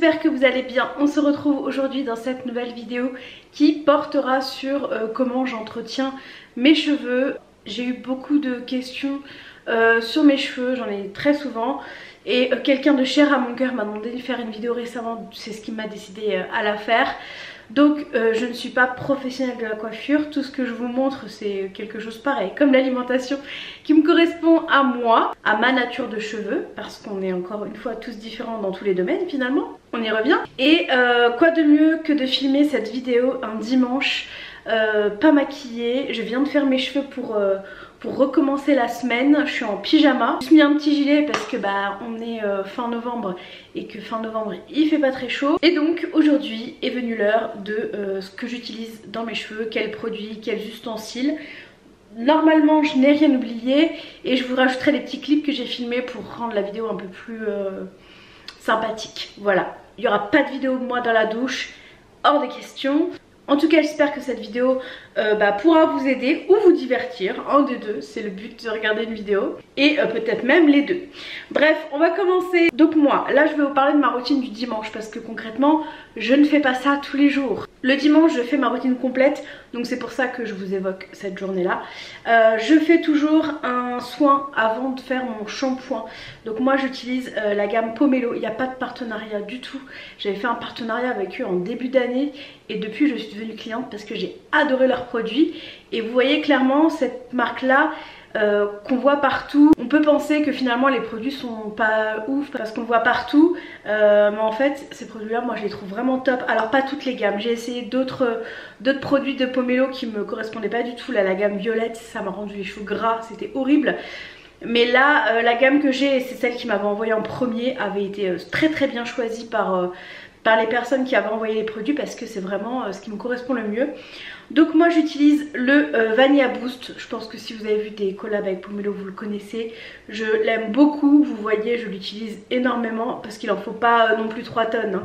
j'espère que vous allez bien. On se retrouve aujourd'hui dans cette nouvelle vidéo qui portera sur comment j'entretiens mes cheveux. J'ai eu beaucoup de questions sur mes cheveux, j'en ai très souvent. Et quelqu'un de cher à mon cœur m'a demandé de faire une vidéo récemment, c'est ce qui m'a décidé à la faire. Donc je ne suis pas professionnelle de la coiffure, tout ce que je vous montre c'est quelque chose pareil, comme l'alimentation qui me correspond à moi, à ma nature de cheveux, parce qu'on est encore une fois tous différents dans tous les domaines finalement, on y revient. Et quoi de mieux que de filmer cette vidéo un dimanche, pas maquillée, je viens de faire mes cheveux pour recommencer la semaine. Je suis en pyjama, j'ai mis un petit gilet parce que on est fin novembre et que fin novembre il fait pas très chaud. Et donc aujourd'hui est venue l'heure de ce que j'utilise dans mes cheveux, quels produits, quels ustensiles. Normalement je n'ai rien oublié et je vous rajouterai les petits clips que j'ai filmés pour rendre la vidéo un peu plus sympathique. Voilà, il n'y aura pas de vidéo de moi dans la douche, hors des questions. En tout cas j'espère que cette vidéo pourra vous aider ou vous divertir, un des deux, c'est le but de regarder une vidéo, et peut-être même les deux. Bref, on va commencer. Donc moi, là je vais vous parler de ma routine du dimanche parce que concrètement je ne fais pas ça tous les jours. Le dimanche je fais ma routine complète, donc c'est pour ça que je vous évoque cette journée là. Je fais toujours un soin avant de faire mon shampoing. Donc moi j'utilise la gamme Pomelo, il n'y a pas de partenariat du tout. J'avais fait un partenariat avec eux en début d'année et depuis je suis devenue cliente parce que j'ai adoré leurs produits. Et vous voyez clairement cette marque là qu'on voit partout. On peut penser que finalement les produits sont pas ouf parce qu'on le voit partout, mais en fait ces produits là moi je les trouve vraiment top. Alors pas toutes les gammes, j'ai essayé d'autres produits de Pomelo qui me correspondaient pas du tout. Là la gamme violette, ça m'a rendu les cheveux gras, c'était horrible. Mais là la gamme que j'ai, et c'est celle qui m'avait envoyé en premier, avait été très bien choisie par les personnes qui avaient envoyé les produits parce que c'est vraiment ce qui me correspond le mieux. Donc moi j'utilise le Vanilla Boost. Je pense que si vous avez vu des collabs avec Pomelo vous le connaissez. Je l'aime beaucoup, vous voyez je l'utilise énormément parce qu'il en faut pas non plus 3 tonnes hein.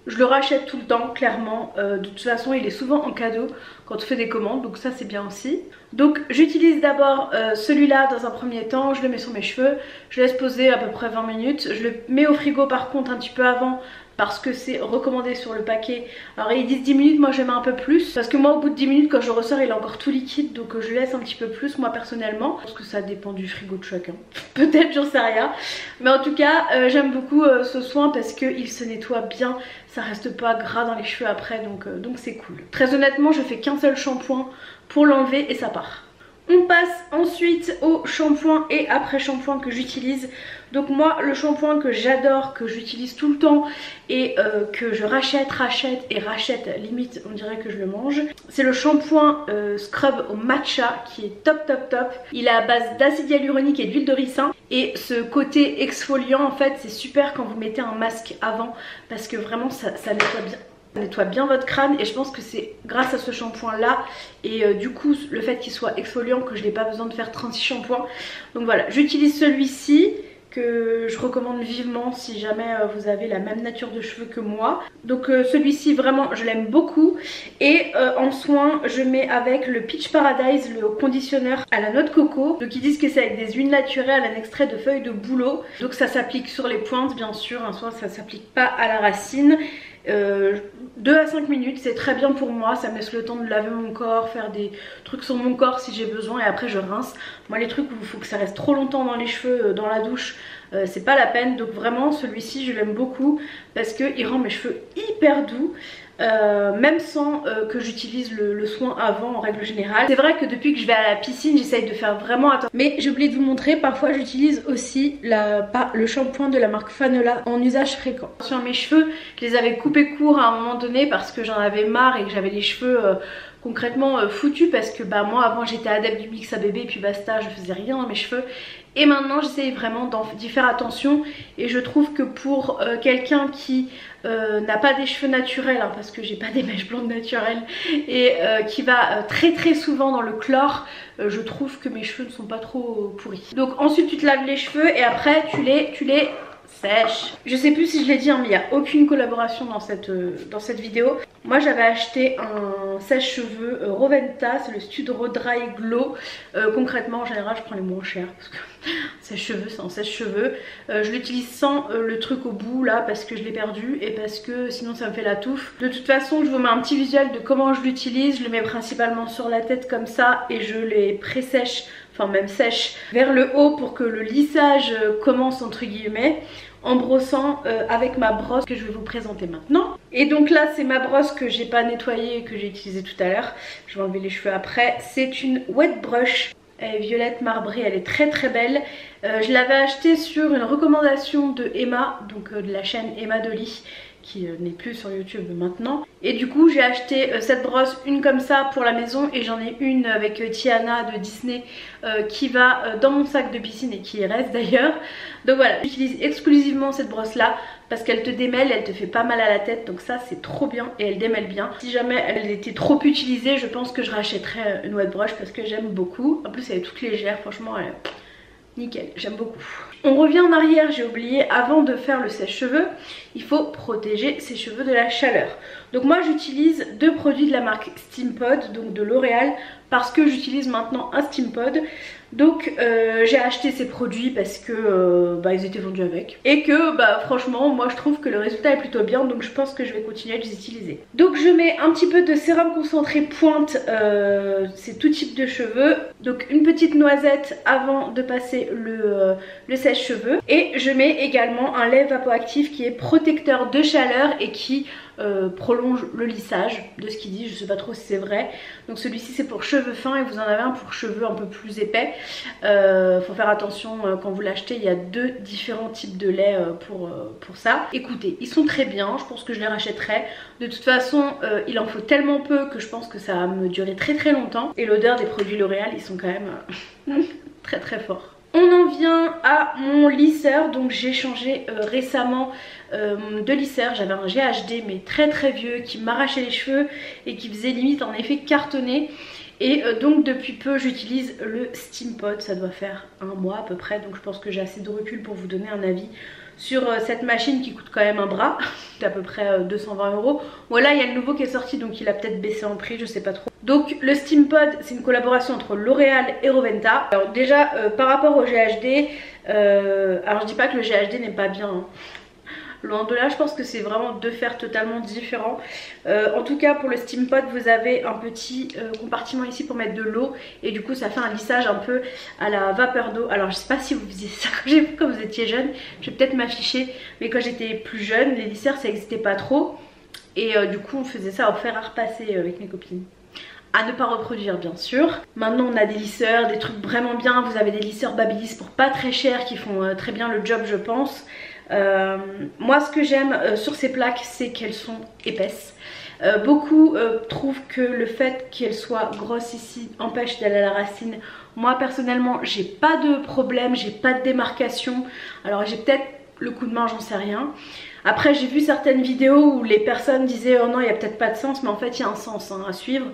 Je le rachète tout le temps clairement, de toute façon il est souvent en cadeau quand on fait des commandes, donc ça c'est bien aussi. Donc j'utilise d'abord celui-là dans un premier temps, je le mets sur mes cheveux, je laisse poser à peu près 20 minutes, je le mets au frigo par contre un petit peu avant parce que c'est recommandé sur le paquet. Alors ils disent 10 minutes, moi je mets un peu plus parce que moi au bout de 10 minutes quand je ressors il est encore tout liquide, donc je laisse un petit peu plus moi personnellement. Parce que ça dépend du frigo de chacun, peut-être, j'en sais rien. Mais en tout cas j'aime beaucoup ce soin parce qu'il se nettoie bien, ça reste pas gras dans les cheveux après, donc c'est cool. Très honnêtement je fais qu'un seul shampoing pour l'enlever et ça part. On passe ensuite au shampoing et après shampoing que j'utilise. Donc moi le shampoing que j'adore, que j'utilise tout le temps et que je rachète, limite on dirait que je le mange, c'est le shampoing scrub au matcha qui est top. Il est à base d'acide hyaluronique et d'huile de ricin. Et ce côté exfoliant en fait c'est super quand vous mettez un masque avant parce que vraiment ça nettoie bien. Ça nettoie bien votre crâne et je pense que c'est grâce à ce shampoing là et du coup le fait qu'il soit exfoliant que je n'ai pas besoin de faire 36 shampoings. Donc voilà, j'utilise celui-ci que je recommande vivement si jamais vous avez la même nature de cheveux que moi. Donc celui-ci vraiment je l'aime beaucoup. Et en soin je mets avec le Peach Paradise, le conditionneur à la noix de coco. Donc ils disent que c'est avec des huiles naturelles, un extrait de feuilles de bouleau. Donc ça s'applique sur les pointes bien sûr, un soin ça s'applique pas à la racine. 2 à 5 minutes c'est très bien pour moi, ça me laisse le temps de laver mon corps, faire des trucs sur mon corps si j'ai besoin et après je rince. Moi les trucs où il faut que ça reste trop longtemps dans les cheveux, dans la douche, c'est pas la peine. Donc vraiment celui-ci je l'aime beaucoup parce qu'il rend mes cheveux hyper doux. Même sans que j'utilise le soin avant en règle générale. C'est vrai que depuis que je vais à la piscine j'essaye de faire vraiment attention. Mais j'ai oublié de vous montrer, parfois j'utilise aussi le shampoing de la marque Fanola en usage fréquent. Sur mes cheveux, je les avais coupés courts à un moment donné parce que j'en avais marre et que j'avais les cheveux concrètement foutus parce que moi avant j'étais adepte du mix à bébé et puis basta, je faisais rien dans mes cheveux. Et maintenant j'essaye vraiment d'y faire attention et je trouve que pour quelqu'un qui n'a pas des cheveux naturels hein, parce que j'ai pas des mèches blondes naturelles et qui va très souvent dans le chlore, je trouve que mes cheveux ne sont pas trop pourris. Donc ensuite tu te laves les cheveux et après tu les sèche. Je sais plus si je l'ai dit, hein, mais il n'y a aucune collaboration dans cette vidéo. Moi j'avais acheté un sèche-cheveux Roventa, c'est le Studio Dry Glow. Concrètement en général je prends les moins chers parce que sèche-cheveux c'est un sèche-cheveux. Je l'utilise sans le truc au bout là parce que je l'ai perdu et parce que sinon ça me fait la touffe. De toute façon je vous mets un petit visuel de comment je l'utilise. Je le mets principalement sur la tête comme ça et je les pré-sèche, enfin même sèche vers le haut pour que le lissage commence entre guillemets, en brossant avec ma brosse que je vais vous présenter maintenant. Et donc là c'est ma brosse que j'ai pas nettoyée et que j'ai utilisée tout à l'heure. Je vais enlever les cheveux après. C'est une wet brush. Elle est violette marbrée, elle est très très belle. Je l'avais achetée sur une recommandation de Emma, donc de la chaîne Emma Dolly, qui n'est plus sur YouTube maintenant. Et du coup j'ai acheté cette brosse, une comme ça pour la maison, et j'en ai une avec Tiana de Disney qui va dans mon sac de piscine et qui y reste d'ailleurs. Donc voilà, j'utilise exclusivement cette brosse là parce qu'elle te démêle, elle te fait pas mal à la tête, donc ça c'est trop bien et elle démêle bien. Si jamais elle était trop utilisée, je pense que je rachèterais une wet brush parce que j'aime beaucoup. En plus elle est toute légère, franchement elle est nickel, j'aime beaucoup. On revient en arrière, j'ai oublié, avant de faire le sèche-cheveux, il faut protéger ses cheveux de la chaleur. Donc moi j'utilise deux produits de la marque Steampod, donc de L'Oréal, parce que j'utilise maintenant un Steampod. Donc j'ai acheté ces produits parce que ils étaient vendus avec. Et que franchement moi je trouve que le résultat est plutôt bien, donc je pense que je vais continuer à les utiliser. Donc je mets un petit peu de sérum concentré pointe, c'est tout type de cheveux. Donc une petite noisette avant de passer le sèche-cheveux. Et je mets également un lait vapoactif qui est protecteur de chaleur et qui prolonge le lissage, de ce qu'il dit, je sais pas trop si c'est vrai. Donc celui-ci c'est pour cheveux fins et vous en avez un pour cheveux un peu plus épais. Faut faire attention quand vous l'achetez, il y a deux différents types de lait pour ça. Écoutez, ils sont très bien, je pense que je les rachèterai. De toute façon il en faut tellement peu que je pense que ça va me durer très très longtemps. Et l'odeur des produits L'Oréal, ils sont quand même très très forts. On en vient à mon lisseur, donc j'ai changé récemment de lisseur. J'avais un GHD mais très très vieux qui m'arrachait les cheveux et qui faisait limite en effet cartonner. Et donc depuis peu j'utilise le Steampod, ça doit faire un mois à peu près, donc je pense que j'ai assez de recul pour vous donner un avis sur cette machine qui coûte quand même un bras, d'à peu près 220 €. Voilà, il y a le nouveau qui est sorti donc il a peut-être baissé en prix, je sais pas trop. Donc le Steampod c'est une collaboration entre L'Oréal et Roventa. Alors déjà par rapport au GHD, alors je dis pas que le GHD n'est pas bien, hein. Loin de là, je pense que c'est vraiment deux fers totalement différents. En tout cas pour le Steampod vous avez un petit compartiment ici pour mettre de l'eau. Et du coup ça fait un lissage un peu à la vapeur d'eau. Alors je sais pas si vous faisiez ça quand vous étiez jeune, je vais peut-être m'afficher. Mais quand j'étais plus jeune, les lisseurs ça n'existait pas trop. Et du coup on faisait ça au fer à repasser avec mes copines. À ne pas reproduire bien sûr. Maintenant on a des lisseurs, des trucs vraiment bien. Vous avez des lisseurs Babyliss pour pas très cher qui font très bien le job je pense. Moi ce que j'aime sur ces plaques c'est qu'elles sont épaisses. Beaucoup trouvent que le fait qu'elles soient grosses ici empêche d'aller à la racine. Moi personnellement j'ai pas de problème, j'ai pas de démarcation. Alors j'ai peut-être le coup de main, j'en sais rien. Après j'ai vu certaines vidéos où les personnes disaient oh non il y a peut-être pas de sens, mais en fait il y a un sens hein, à suivre.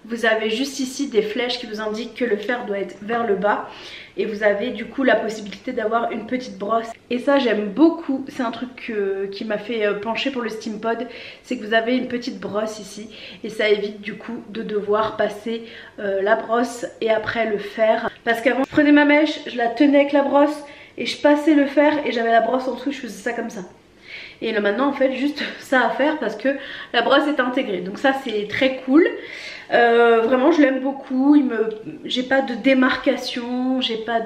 Vous avez juste ici des flèches qui vous indiquent que le fer doit être vers le bas. Et vous avez du coup la possibilité d'avoir une petite brosse. Et ça j'aime beaucoup, c'est un truc qui m'a fait pencher pour le Steampod. C'est que vous avez une petite brosse ici. Et ça évite du coup de devoir passer la brosse et après le fer. Parce qu'avant je prenais ma mèche, je la tenais avec la brosse et je passais le fer et j'avais la brosse en dessous, je faisais ça comme ça. Et là maintenant en fait juste ça à faire parce que la brosse est intégrée. Donc ça c'est très cool. Vraiment je l'aime beaucoup, j'ai pas de démarcation, j'ai pas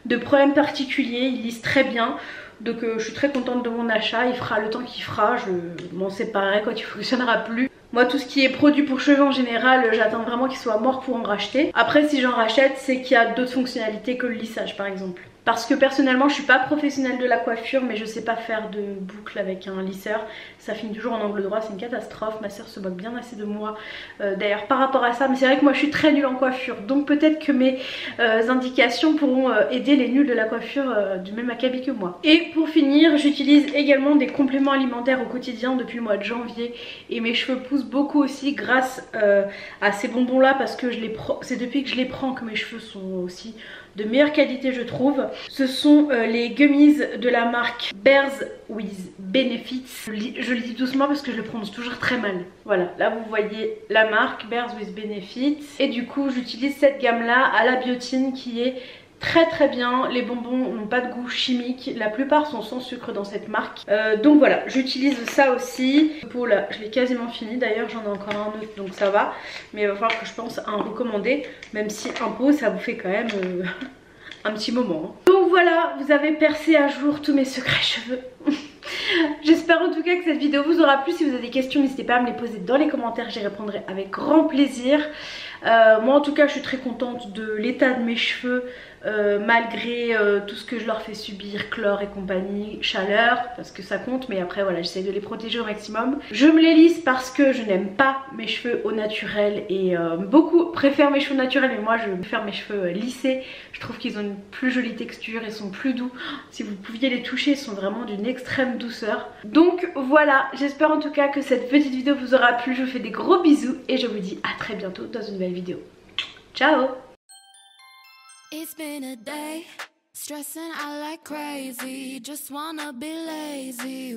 de problème particulier, il lisse très bien. Donc je suis très contente de mon achat, il fera le temps qu'il fera, je m'en séparerai quand il fonctionnera plus. Moi tout ce qui est produit pour cheveux en général, j'attends vraiment qu'il soit mort pour en racheter. Après si j'en rachète c'est qu'il y a d'autres fonctionnalités que le lissage par exemple. Parce que personnellement je suis pas professionnelle de la coiffure mais je sais pas faire de boucle avec un lisseur. Ça finit toujours en angle droit, c'est une catastrophe. Ma soeur se moque bien assez de moi d'ailleurs par rapport à ça. Mais c'est vrai que moi je suis très nulle en coiffure. Donc peut-être que mes indications pourront aider les nuls de la coiffure du même acabit que moi. Et pour finir j'utilise également des compléments alimentaires au quotidien depuis le mois de janvier. Et mes cheveux poussent beaucoup aussi grâce à ces bonbons là. Parce que c'est depuis que je les prends que mes cheveux sont aussi de meilleure qualité je trouve. Ce sont les gummies de la marque Bears with Benefits. Je le dis doucement parce que je le prononce toujours très mal. Voilà, là vous voyez la marque Bears with Benefits. Et du coup j'utilise cette gamme là à la biotine qui est très bien. Les bonbons n'ont pas de goût chimique, la plupart sont sans sucre dans cette marque, donc voilà, j'utilise ça aussi. Pour là, je l'ai quasiment fini d'ailleurs, j'en ai encore un autre donc ça va, mais il va falloir que je pense à en recommander, même si un pot ça vous fait quand même un petit moment. Donc voilà, vous avez percé à jour tous mes secrets cheveux. J'espère en tout cas que cette vidéo vous aura plu. Si vous avez des questions, n'hésitez pas à me les poser dans les commentaires, j'y répondrai avec grand plaisir. Moi en tout cas je suis très contente de l'état de mes cheveux, malgré tout ce que je leur fais subir, chlore et compagnie, chaleur, parce que ça compte, mais après voilà, j'essaie de les protéger au maximum. Je me les lisse parce que je n'aime pas mes cheveux au naturel et beaucoup préfèrent mes cheveux naturels, mais moi je préfère mes cheveux lissés. Je trouve qu'ils ont une plus jolie texture, ils sont plus doux. Si vous pouviez les toucher, ils sont vraiment d'une extrême douceur. Donc voilà, j'espère en tout cas que cette petite vidéo vous aura plu. Je vous fais des gros bisous et je vous dis à très bientôt dans une nouvelle vidéo. Ciao! It's been a day, stressing out like crazy, just wanna be lazy.